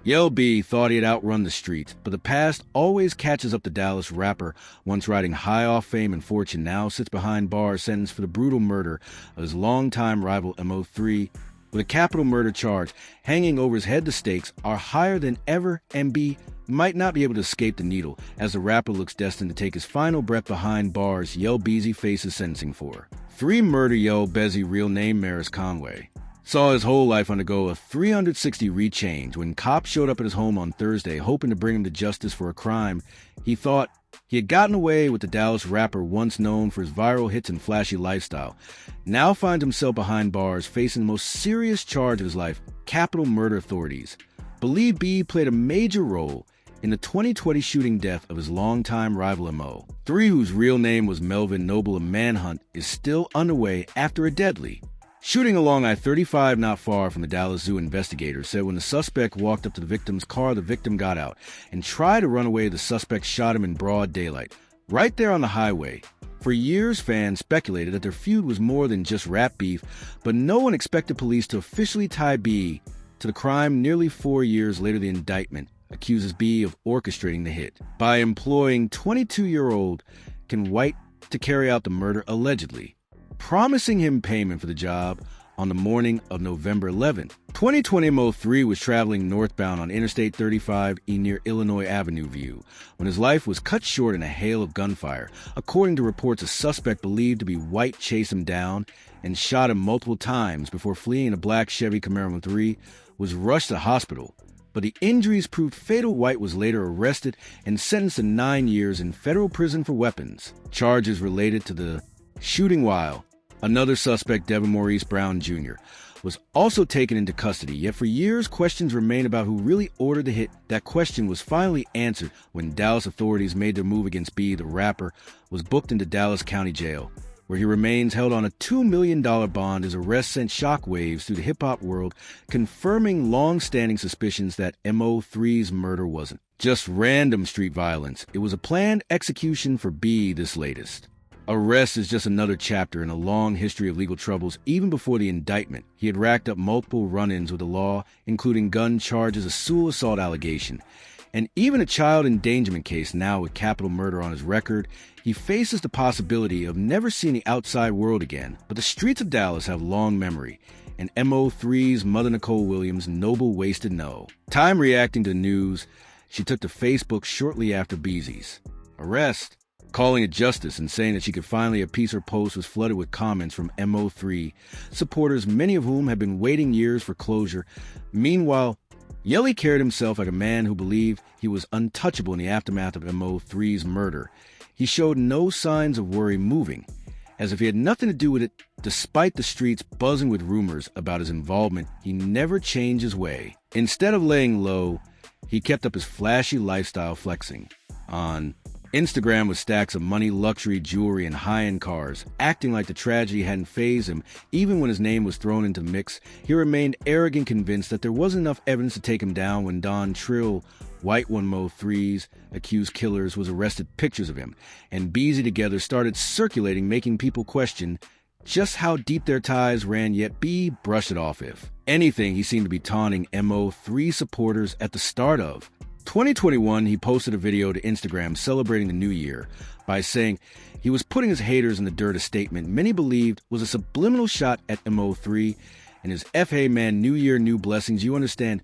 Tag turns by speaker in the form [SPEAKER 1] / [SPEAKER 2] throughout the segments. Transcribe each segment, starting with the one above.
[SPEAKER 1] Yella Beezy thought he had outrun the streets, but the past always catches up. The Dallas rapper, once riding high off fame and fortune, now sits behind bars sentenced for the brutal murder of his longtime rival Mo3. With a capital murder charge hanging over his head, the stakes are higher than ever, and B might not be able to escape the needle as the rapper looks destined to take his final breath behind bars. Yella Beezy faces sentencing for 3 murder. Yella Beezy, real name Maris Conway, saw his whole life undergo a 360 rechange when cops showed up at his home on Thursday, hoping to bring him to justice for a crime he thought he had gotten away with. The Dallas rapper, once known for his viral hits and flashy lifestyle, now finds himself behind bars, facing the most serious charge of his life, capital murder. Authorities believe B played a major role in the 2020 shooting death of his longtime rival Mo3, whose real name was Melvin Noble. A manhunt is still underway after a deadly shooting along I-35 not far from the Dallas Zoo. Investigators said when the suspect walked up to the victim's car, the victim got out and tried to run away. The suspect shot him in broad daylight, right there on the highway. For years, fans speculated that their feud was more than just rap beef, but no one expected police to officially tie B to the crime. Nearly 4 years later, the indictment accuses B of orchestrating the hit by employing 22-year-old Ken White to carry out the murder, allegedly promising him payment for the job. On the morning of November 11, 2020, Mo3 was traveling northbound on Interstate 35E near Illinois Avenue View when his life was cut short in a hail of gunfire. According to reports, a suspect believed to be White chased him down and shot him multiple times before fleeing. A black Chevy Camaro. Mo3 was rushed to the hospital, but the injuries proved fatal. White was later arrested and sentenced to 9 years in federal prison for weapons charges related to the shooting, while another suspect, Devin Maurice Brown Jr., was also taken into custody. Yet for years, questions remained about who really ordered the hit. That question was finally answered when Dallas authorities made their move against B. The rapper was booked into Dallas County Jail, where he remains held on a $2 million bond. His arrest sent shockwaves through the hip-hop world, confirming long-standing suspicions that Mo3's murder wasn't just random street violence. It was a planned execution for B. This latest arrest is just another chapter in a long history of legal troubles. Even before the indictment, he had racked up multiple run-ins with the law, including gun charges, a sexual assault allegation, and even a child endangerment case. Now with capital murder on his record, he faces the possibility of never seeing the outside world again. But the streets of Dallas have long memory, and Mo3's mother, Nicole Williams, Noble, wasted no time reacting to the news. She took to Facebook shortly after Beezy's arrest, calling it justice and saying that she could finally appease. Her post was flooded with comments from Mo3 supporters, many of whom had been waiting years for closure. Meanwhile, Yella carried himself like a man who believed he was untouchable in the aftermath of Mo3's murder. He showed no signs of worry, moving as if he had nothing to do with it. Despite the streets buzzing with rumors about his involvement, he never changed his way. Instead of laying low, he kept up his flashy lifestyle, flexing on Instagram with stacks of money, luxury, jewelry, and high-end cars, acting like the tragedy hadn't fazed him. Even when his name was thrown into the mix, he remained arrogant, convinced that there wasn't enough evidence to take him down. When Don Trill, White, one Mo3's accused killers, was arrested, pictures of him and Beezy together started circulating, making people question just how deep their ties ran. Yet B brushed it off. If anything, he seemed to be taunting Mo3 supporters. At the start of 2021, he posted a video to Instagram celebrating the new year by saying he was putting his haters in the dirt, a statement many believed was a subliminal shot at Mo3 and his "Hey man, new year, new blessings. You understand,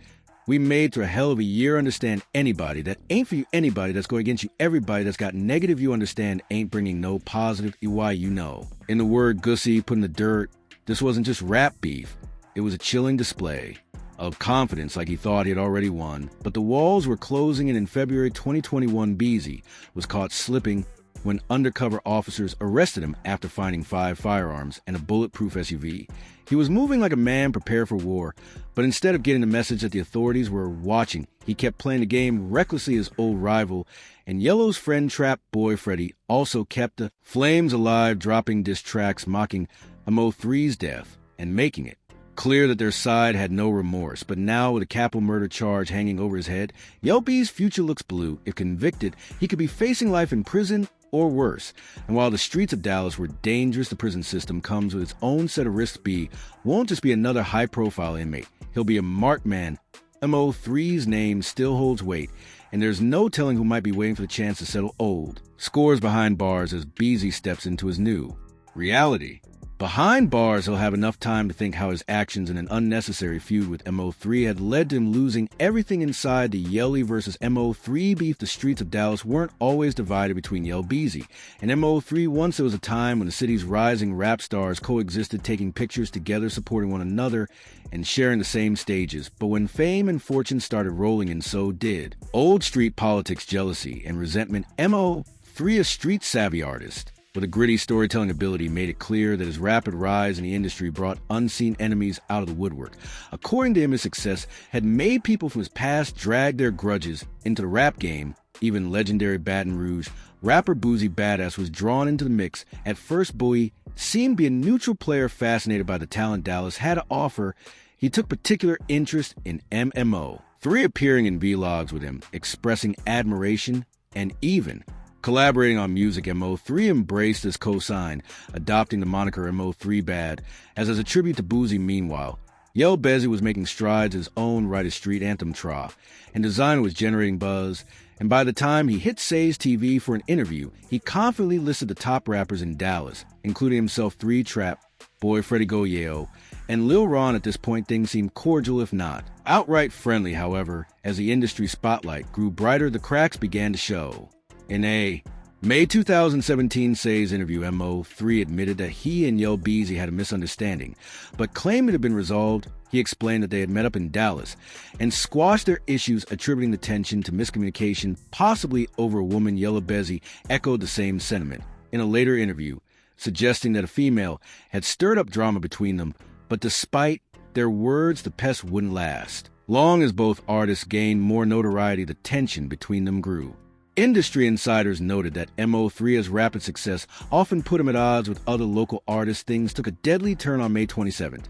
[SPEAKER 1] we made through a hell of a year. Understand, anybody that ain't for you, anybody that's going against you, everybody that's got negative, you understand, ain't bringing no positive. Why, you know." In the word Gussie, put in the dirt, this wasn't just rap beef. It was a chilling display of confidence, like he thought he had already won. But the walls were closing, and in February 2021, Beezy was caught slipping when undercover officers arrested him after finding 5 firearms and a bulletproof SUV. He was moving like a man prepared for war, but instead of getting the message that the authorities were watching, he kept playing the game recklessly. His old rival and Yellow's friend, Trap Boy Freddy, also kept the flames alive, dropping diss tracks mocking Mo3's death and making it clear that their side had no remorse. But now, with a capital murder charge hanging over his head, Yella Beezy's future looks blue. If convicted, he could be facing life in prison or worse. And while the streets of Dallas were dangerous, the prison system comes with its own set of risks. B won't just be another high-profile inmate. He'll be a marked man MO3's name still holds weight, and there's no telling who might be waiting for the chance to settle old scores behind bars as Beezy steps into his new reality. Behind bars, he'll have enough time to think how his actions in an unnecessary feud with MO3 had led to him losing everything inside the Yella versus MO3 beef. The streets of Dallas weren't always divided between Yella Beezy and MO3. Once there was a time when the city's rising rap stars coexisted, taking pictures together, supporting one another, and sharing the same stages. But when fame and fortune started rolling, and so did old street politics, jealousy, and resentment, MO3, a street-savvy artist with a gritty storytelling ability, made it clear that his rapid rise in the industry brought unseen enemies out of the woodwork. According to him, his success had made people from his past drag their grudges into the rap game. Even legendary Baton Rouge rapper Boozy Badass was drawn into the mix. At first, Bowie seemed to be a neutral player fascinated by the talent Dallas had to offer. He took particular interest in MO3, appearing in vlogs with him, expressing admiration, and even collaborating on music. MO3 embraced his cosign, adopting the moniker MO3 Bad as a tribute to Boozy. Meanwhile, Yella Beezy was making strides in his own right as street anthem Tra, and design was generating buzz. And by the time he hit Say's TV for an interview, he confidently listed the top rappers in Dallas, including himself, 3 Trap, Boy Freddie Goyeo, and Lil Ron. At this point, things seemed cordial, if not outright friendly. However, as the industry spotlight grew brighter, the cracks began to show. In a May 2017 Say's interview, MO3 admitted that he and Yella Beezy had a misunderstanding, but claimed it had been resolved. He explained that they had met up in Dallas and squashed their issues, attributing the tension to miscommunication, possibly over a woman. Yella Beezy echoed the same sentiment in a later interview, suggesting that a female had stirred up drama between them, but despite their words, the pest wouldn't last. Long as both artists gained more notoriety, the tension between them grew. Industry insiders noted that MO3's rapid success often put him at odds with other local artists. Things took a deadly turn on May 27,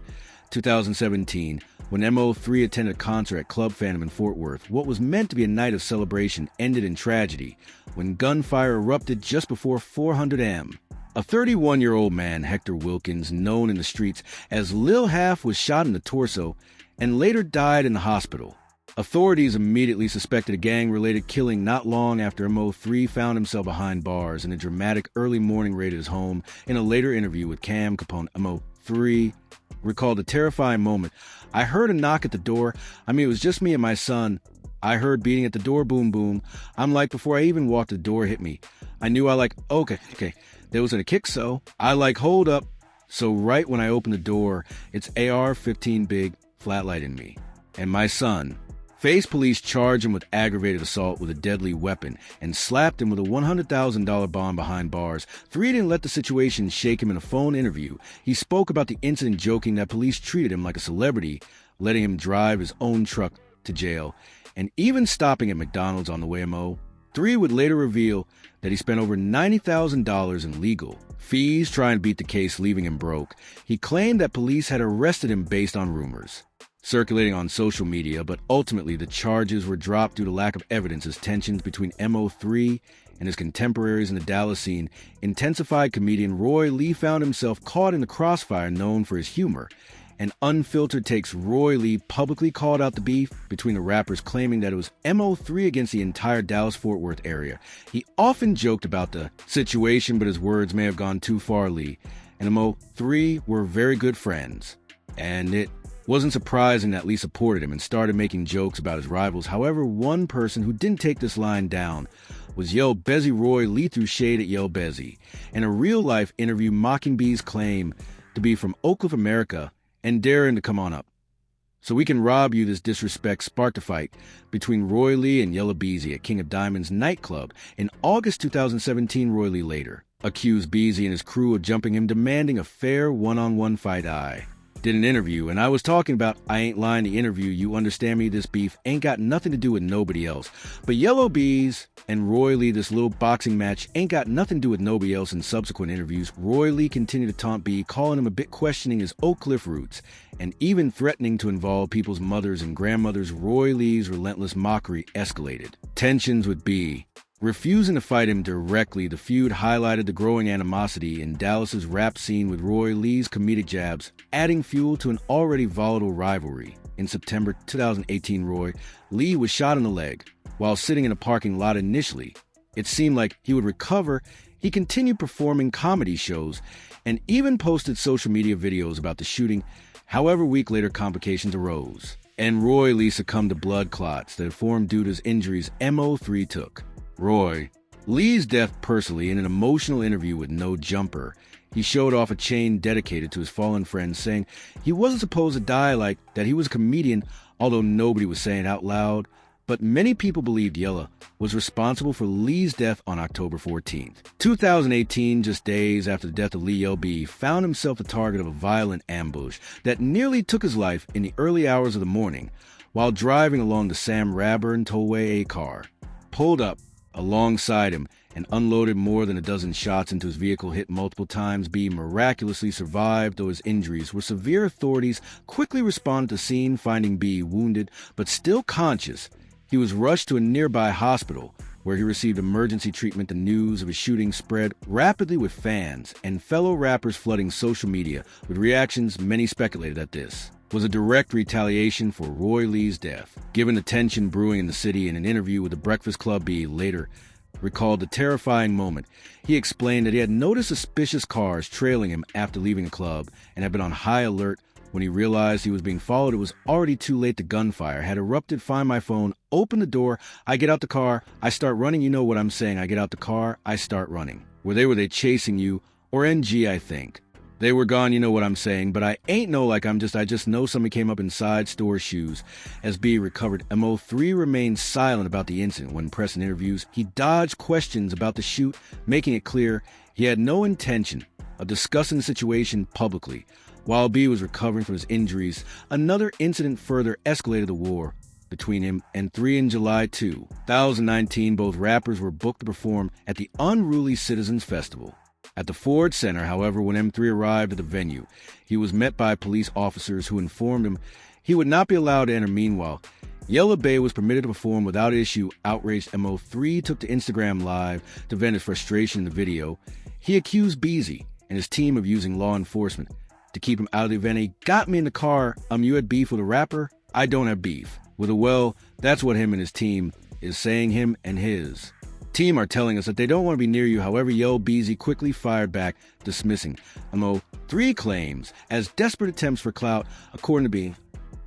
[SPEAKER 1] 2017, when MO3 attended a concert at Club Phantom in Fort Worth. What was meant to be a night of celebration ended in tragedy when gunfire erupted just before 400 am. A 31-year-old man, Hector Wilkins, known in the streets as Lil Half, was shot in the torso and later died in the hospital. Authorities immediately suspected a gang-related killing not long after MO3 found himself behind bars in a dramatic early morning raid at his home. In a later interview with Cam Capone, MO3 recalled a terrifying moment. "I heard a knock at the door. It was just me and my son. I heard beating at the door, boom, boom. I'm like, before I even walked, the door hit me. I knew okay. There was a kick, so I hold up. So right when I opened the door, it's AR-15 big flatlighting me. And my son." Police charged him with aggravated assault with a deadly weapon and slapped him with a $100,000 bond behind bars. 3 didn't let the situation shake him. In a phone interview, he spoke about the incident, joking that police treated him like a celebrity, letting him drive his own truck to jail, and even stopping at McDonald's on the way. MO3 would later reveal that he spent over $90,000 in legal fees trying to beat the case, leaving him broke. He claimed that police had arrested him based on rumors circulating on social media, but ultimately the charges were dropped due to lack of evidence as tensions between MO3 and his contemporaries in the Dallas scene intensified. Comedian Roy Lee found himself caught in the crossfire. Known for his humor and unfiltered takes, Roy Lee publicly called out the beef between the rappers, claiming that it was MO3 against the entire Dallas-Fort Worth area. He often joked about the situation, but his words may have gone too far. Lee and MO3 were very good friends, and it wasn't surprising that Lee supported him and started making jokes about his rivals. However, one person who didn't take this line down was Yella Beezy. Roy Lee threw shade at Yella Beezy in a real-life interview, mocking B's claim to be from Oak Cliff, America, and daring to come on up so we can rob you. This disrespect sparked a fight between Roy Lee and Yella Beezy at King of Diamonds nightclub in August 2017. Roy Lee later accused Beezy and his crew of jumping him, demanding a fair one-on-one fight. I did an interview, and I was talking about, I ain't lying, the interview, you understand me, this beef ain't got nothing to do with nobody else. But Yella Beezy and Roy Lee, this little boxing match, ain't got nothing to do with nobody else. In subsequent interviews, Roy Lee continued to taunt B, calling him a bit, questioning his Oak Cliff roots, and even threatening to involve people's mothers and grandmothers. Roy Lee's relentless mockery escalated tensions with B Refusing to fight him directly, the feud highlighted the growing animosity in Dallas's rap scene, with Roy Lee's comedic jabs adding fuel to an already volatile rivalry. In September 2018, Roy Lee was shot in the leg while sitting in a parking lot initially. It seemed like he would recover. He continued performing comedy shows and even posted social media videos about the shooting. However, a week later, complications arose, and Roy Lee succumbed to blood clots that had formed due to his injuries MO3 took. Roy Lee's death personally, in an emotional interview with No Jumper, he showed off a chain dedicated to his fallen friend, saying he wasn't supposed to die like that. He was a comedian, although nobody was saying it out loud. But many people believed Yella was responsible for Lee's death on October 14th. 2018, just days after the death of Lee, Yella Beezy found himself the target of a violent ambush that nearly took his life in the early hours of the morning while driving along the Sam Rayburn Tollway. A car pulled up alongside him and unloaded more than a dozen shots into his vehicle, hit multiple times. B miraculously survived, though his injuries were severe. Authorities quickly responded to the scene, finding B wounded but still conscious. He was rushed to a nearby hospital, where he received emergency treatment. The news of his shooting spread rapidly, with fans and fellow rappers flooding social media with reactions. Many speculated that this was a direct retaliation for Roy Lee's death. Given the tension brewing in the city, in an interview with The Breakfast Club, B later recalled the terrifying moment. He explained that he had noticed suspicious cars trailing him after leaving the club and had been on high alert. When he realized he was being followed, it was already too late. The gunfire had erupted. Find my phone, open the door, I get out the car, I start running. You know what I'm saying. I get out the car, I start running. Were they chasing you? Or NG, I think. They were gone, you know what I'm saying, but I ain't know like I just know somebody came up inside store shoes. As B recovered, MO3 remained silent about the incident. When pressed in interviews, he dodged questions about the shoot, making it clear he had no intention of discussing the situation publicly. While B was recovering from his injuries, another incident further escalated the war between him and 3. In July 2019, both rappers were booked to perform at the Unruly Citizens Festival at the Ford Center. However, when M3 arrived at the venue, he was met by police officers who informed him he would not be allowed to enter. Meanwhile, Yella Beezy was permitted to perform without issue. Outraged, MO3 took to Instagram Live to vent his frustration in the video. He accused Beezy and his team of using law enforcement to keep him out of the event. He got me in the car. You had beef with a rapper? I don't have beef with a well. That's what him and his team is saying. Him and his team are telling us that they don't want to be near you. However, Yella Beezy quickly fired back, dismissing MO3 claims as desperate attempts for clout. According to B,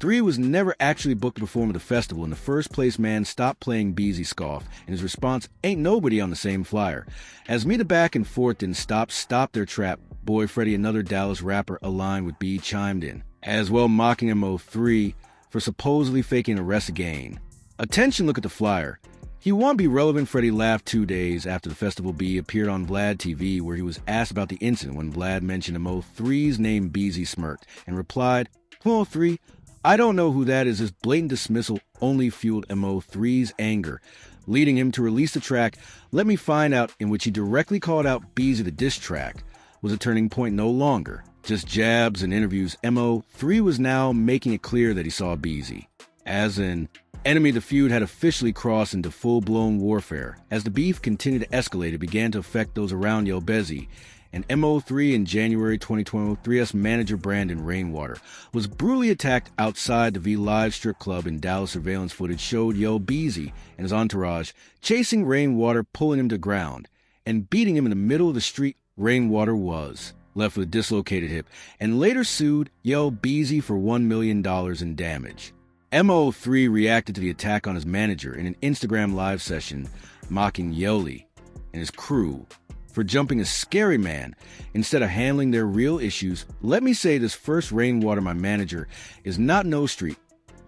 [SPEAKER 1] 3 was never actually booked to perform at the festival. In the first place, man, stop playing. Beezy scoffed, and his response, ain't nobody on the same flyer. As me the back and forth didn't stop their trap. Boy Freddie, another Dallas rapper aligned with B, chimed in, as well, mocking MO3 for supposedly faking arrest again. Attention, look at the flyer. He won't be relevant. Freddie laughed 2 days after the festival. B appeared on Vlad TV, where he was asked about the incident. When Vlad mentioned MO3's name, Beezy smirked and replied, MO3, I don't know who that is. His blatant dismissal only fueled MO3's anger, leading him to release the track Let Me Find Out, in which he directly called out Beezy. The diss track was a turning point, no longer just jabs and interviews. MO3 was now making it clear that he saw Beezy as an enemy. The feud had officially crossed into full-blown warfare. As the beef continued to escalate, it began to affect those around Yella Beezy and MO3. In January 2020, 3S manager Brandon Rainwater was brutally attacked outside the V Live strip club in Dallas. Surveillance footage showed Yella Beezy and his entourage chasing Rainwater, pulling him to ground and beating him in the middle of the street. Rainwater was left with a dislocated hip and later sued Yella Beezy for $1 million in damage. MO3 reacted to the attack on his manager in an Instagram Live session, mocking Yella and his crew for jumping a scary man instead of handling their real issues. Let me say this first, Rainwater, my manager, is not no street.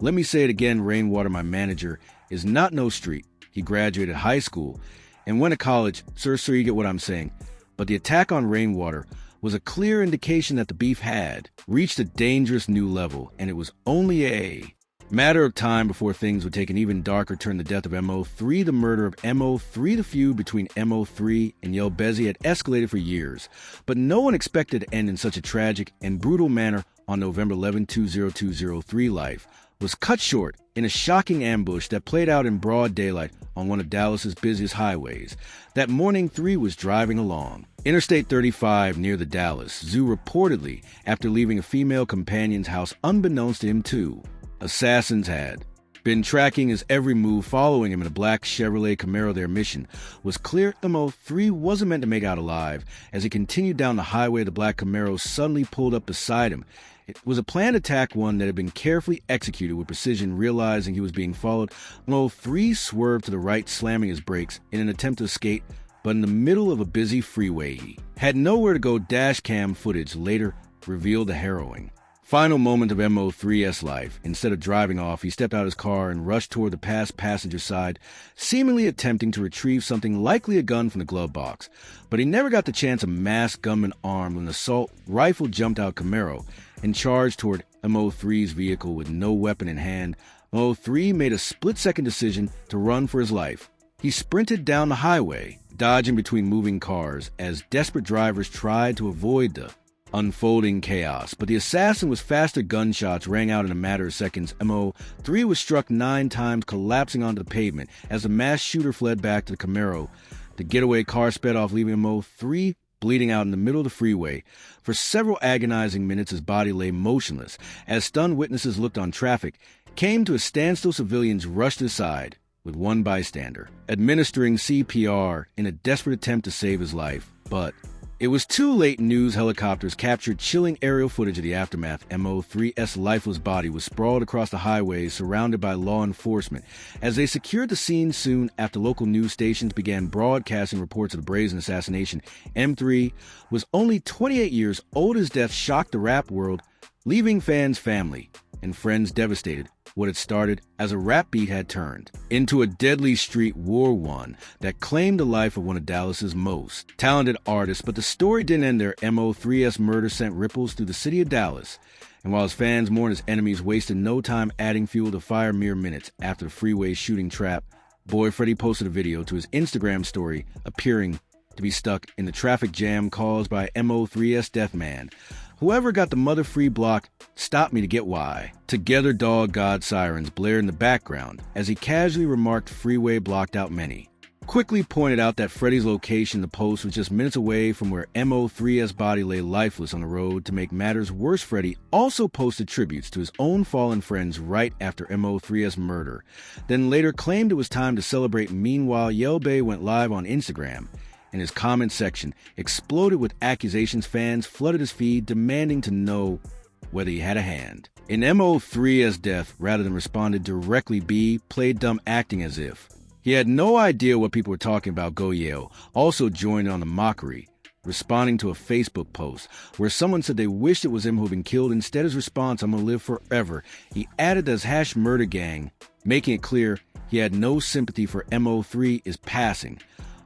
[SPEAKER 1] Let me say it again, Rainwater, my manager, is not no street. He graduated high school and went to college. Sir, you get what I'm saying. But the attack on Rainwater was a clear indication that the beef had reached a dangerous new level, and it was only a matter of time before things would take an even darker turn. The death of MO3, the murder of MO3, the feud between MO3 and Yella Beezy had escalated for years, but no one expected to end in such a tragic and brutal manner. On November 11, 2003, life was cut short in a shocking ambush that played out in broad daylight on one of Dallas's busiest highways. That morning, 3 was driving along Interstate 35 near the Dallas Zoo reportedly after leaving a female companion's house unbeknownst to him too. Assassins had been tracking his every move, following him in a black Chevrolet Camaro. Their mission was clear. MO3 wasn't meant to make out alive. As he continued down the highway, the black Camaro suddenly pulled up beside him. It was a planned attack, one that had been carefully executed with precision. Realizing he was being followed, MO3 swerved to the right, slamming his brakes in an attempt to escape, but in the middle of a busy freeway, he had nowhere to go. Dash cam footage later revealed the harrowing final moment of MO3's life. Instead of driving off, he stepped out of his car and rushed toward the past passenger side, seemingly attempting to retrieve something, likely a gun, from the glove box. But he never got the chance. A masked gunman armed with an assault rifle jumped out Camaro and charged toward MO3's vehicle with no weapon in hand. MO3 made a split-second decision to run for his life. He sprinted down the highway, dodging between moving cars as desperate drivers tried to avoid the unfolding chaos. But the assassin was faster. Gunshots rang out in a matter of seconds. MO3 was struck 9 times, collapsing onto the pavement. As the masked shooter fled back to the Camaro, the getaway car sped off, leaving MO3 bleeding out in the middle of the freeway. For several agonizing minutes, his body lay motionless. As stunned witnesses looked on, traffic came to a standstill. Civilians rushed aside, with one bystander administering CPR in a desperate attempt to save his life. But it was too late. News helicopters captured chilling aerial footage of the aftermath. MO3's lifeless body was sprawled across the highways, surrounded by law enforcement. As they secured the scene soon after, local news stations began broadcasting reports of the brazen assassination. M3 was only 28 years old. His death shocked the rap world, leaving fans, family, and friends devastated. What had started as a rap beat had turned into a deadly street war, one that claimed the life of one of Dallas's most talented artists. But the story didn't end there. MO3's murder sent ripples through the city of Dallas, and while his fans mourned, his enemies wasted no time adding fuel to fire. Mere minutes after the freeway shooting trap, Boy Freddy posted a video to his Instagram story appearing to be stuck in the traffic jam caused by MO3's death. Man, whoever got the mother free block, stop me to get why. Together Dog God sirens blared in the background as he casually remarked, freeway blocked out. Many quickly pointed out that Freddy's location, the post, was just minutes away from where MO3's body lay lifeless on the road. To make matters worse, Freddy also posted tributes to his own fallen friends right after MO3's murder, then later claimed it was time to celebrate. Meanwhile, Yella Beezy went live on Instagram, and his comment section exploded with accusations. Fans flooded his feed, demanding to know whether he had a hand in MO3's death. Rather than responded directly, B played dumb, acting as if he had no idea what people were talking about. Goyelle also joined on the mockery, responding to a Facebook post where someone said they wished it was him who had been killed. Instead, his response, "I'm gonna live forever." He added as #murder gang, making it clear he had no sympathy for MO3 is passing,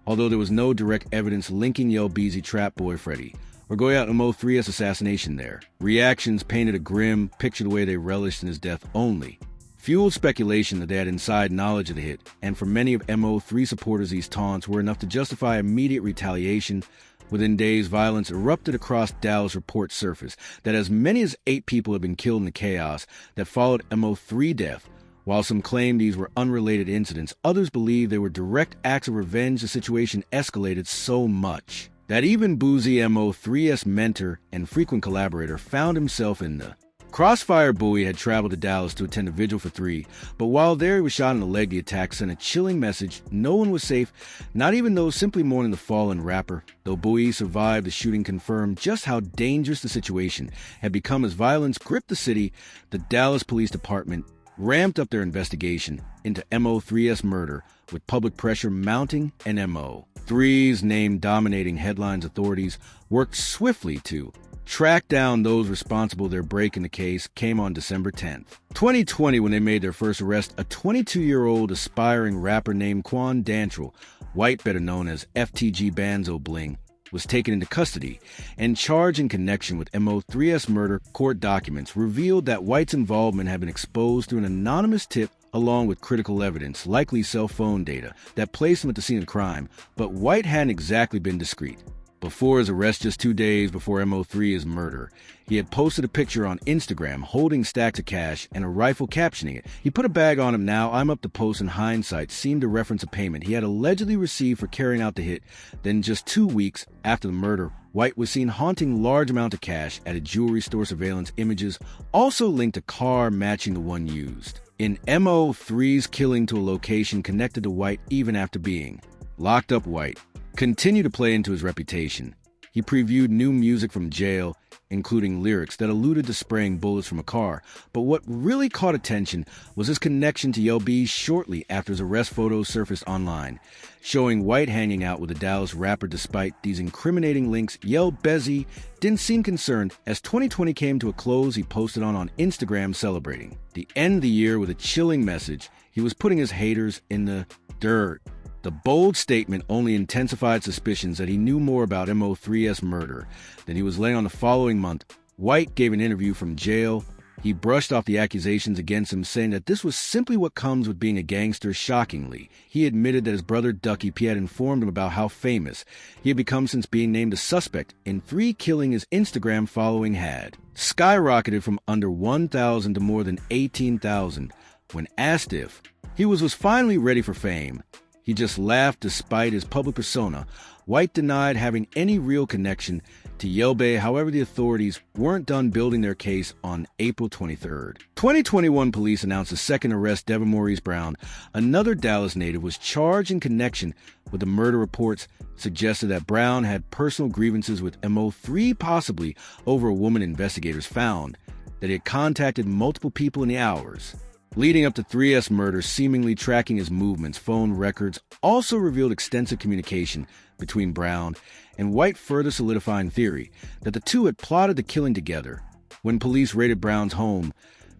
[SPEAKER 1] although there was no direct evidence linking Yella Beezy, Trap Boy Freddy, or Goyelle MO3's assassination there. Reactions painted a grim picture. The way they relished in his death only fueled speculation that they had inside knowledge of the hit, and for many of MO3 supporters, these taunts were enough to justify immediate retaliation. Within days, violence erupted across Dallas. Reports surfaced that as many as 8 people had been killed in the chaos that followed MO3 death. While some claimed these were unrelated incidents, others believed they were direct acts of revenge. The situation escalated so much that even Boozy, MO3's mentor and frequent collaborator, found himself in the crossfire. Bowie had traveled to Dallas to attend a vigil for 3, but while there he was shot in the leg. The attack sent a chilling message. No one was safe, not even those simply mourning the fallen rapper. Though Bowie survived, the shooting confirmed just how dangerous the situation had become. As violence gripped the city, the Dallas Police Department ramped up their investigation into MO3's murder, with public pressure mounting and MO3's name dominating headlines. Authorities worked swiftly to track down those responsible. Their break in the case came on December 10th, 2020, when they made their first arrest. A 22-year-old aspiring rapper named Quan Dantrell, White, better known as FTG Banzo Bling, was taken into custody and charged in connection with MO3's murder. Court documents revealed that White's involvement had been exposed through an anonymous tip, along with critical evidence, likely cell phone data, that placed him at the scene of the crime. But White hadn't exactly been discreet. Before his arrest just 2 days before MO3's murder, he had posted a picture on Instagram holding stacks of cash and a rifle captioning it. He put a bag on him. Now I'm up to post in hindsight seemed to reference a payment he had allegedly received for carrying out the hit. Then just 2 weeks after the murder, White was seen haunting large amounts of cash at a jewelry store. Surveillance images also linked a car matching the one used in MO3's killing to a location connected to White even after being locked up. White continued to play into his reputation. He previewed new music from jail, including lyrics that alluded to spraying bullets from a car. But what really caught attention was his connection to Yella Beezy shortly after his arrest. Photos surfaced online, showing White hanging out with the Dallas rapper. Despite these incriminating links, Yella Beezy didn't seem concerned. As 2020 came to a close, he posted on Instagram celebrating the end of the year with a chilling message. He was putting his haters in the dirt. The bold statement only intensified suspicions that he knew more about MO3's murder than he was letting on. The following month, White gave an interview from jail. He brushed off the accusations against him, saying that this was simply what comes with being a gangster. Shockingly, he admitted that his brother Ducky P had informed him about how famous he had become since being named a suspect in 3 killings. His Instagram following had skyrocketed from under 1,000 to more than 18,000. When asked if he was finally ready for fame, he just laughed. Despite his public persona, White denied having any real connection to Yella Beezy. However, the authorities weren't done building their case. On April 23rd, 2021, police announced a second arrest. Devin Maurice Brown, another Dallas native, was charged in connection with the murder. Reports suggested that Brown had personal grievances with MO3, possibly over a woman. Investigators found that he had contacted multiple people in the hours leading up to 3's murder, seemingly tracking his movements. Phone records also revealed extensive communication between Brown and White, further solidifying theory that the two had plotted the killing together. When police raided Brown's home,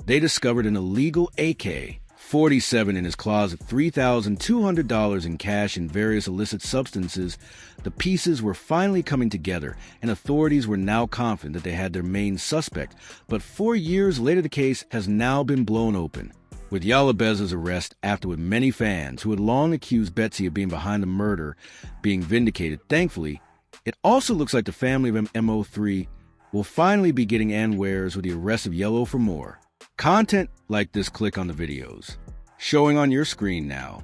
[SPEAKER 1] they discovered an illegal AK-47 in his closet, $3,200 in cash, and various illicit substances. The pieces were finally coming together, and authorities were now confident that they had their main suspect. But 4 years later, the case has now been blown open, with Yella Beezy's arrest afterward. Many fans who had long accused Betsy of being behind the murder being vindicated. Thankfully, it also looks like the family of MO3 will finally be getting answers with the arrest of Yella. For more content like this, click on the videos showing on your screen now.